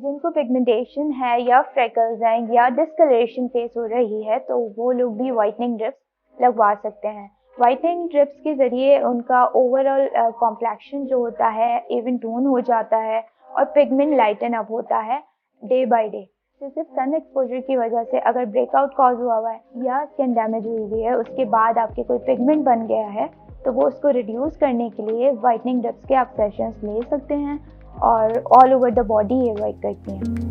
जिनको पिगमेंटेशन है या फ्रेकल्स हैं या डिस्कलरेशन फेस हो रही है तो वो लोग भी वाइटनिंग ड्रिप्स लगवा सकते हैं। वाइटनिंग ड्रिप्स के ज़रिए उनका ओवरऑल कॉम्प्लेक्शन जो होता है इवन टोन हो जाता है और पिगमेंट लाइटन अप होता है डे बाय डे। सिर्फ सन एक्सपोजर की वजह से अगर ब्रेकआउट कॉज हुआ है या स्किन डैमेज हुई हुई है, उसके बाद आपके कोई पिगमेंट बन गया है, तो वो उसको रिड्यूस करने के लिए वाइटनिंग ड्रिप्स के आप सेशंस ले सकते हैं और ऑल ओवर द बॉडी ये वर्क करती हैं।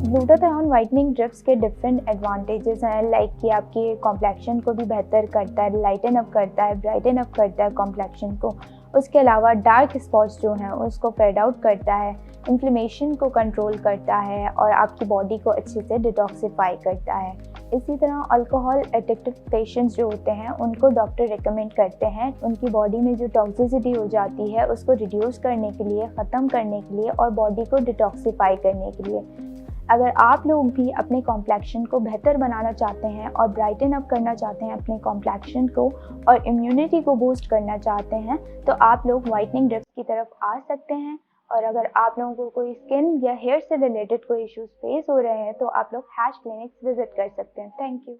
ग्लूटाथियोन वाइटनिंग ड्रिप्स के डिफरेंट एडवांटेजेस हैं, लाइक कि आपकी कॉम्प्लेक्शन को भी बेहतर करता है, लाइटन अप करता है, ब्राइटन अप करता है कॉम्प्लेक्शन को। उसके अलावा डार्क स्पॉट्स जो हैं उसको फेड आउट करता है, इन्फ्लेमेशन को कंट्रोल करता है और आपकी बॉडी को अच्छे से डिटॉक्सिफाई करता है। इसी तरह अल्कोहल एडिक्टिव पेशेंट्स जो होते हैं उनको डॉक्टर रिकमेंड करते हैं उनकी बॉडी में जो टॉक्सिसिटी हो जाती है उसको रिड्यूस करने के लिए, ख़त्म करने के लिए और बॉडी को डिटॉक्सिफाई करने के लिए। अगर आप लोग भी अपने कॉम्प्लेक्शन को बेहतर बनाना चाहते हैं और ब्राइटन अप करना चाहते हैं अपने कॉम्प्लेक्शन को और इम्यूनिटी को बूस्ट करना चाहते हैं तो आप लोग वाइटनिंग ड्रिप्स की तरफ आ सकते हैं। और अगर आप लोगों को कोई स्किन या हेयर से रिलेटेड कोई इश्यूज फेस हो रहे हैं तो आप लोग हैश क्लिनिक्स विजिट कर सकते हैं। Thank you.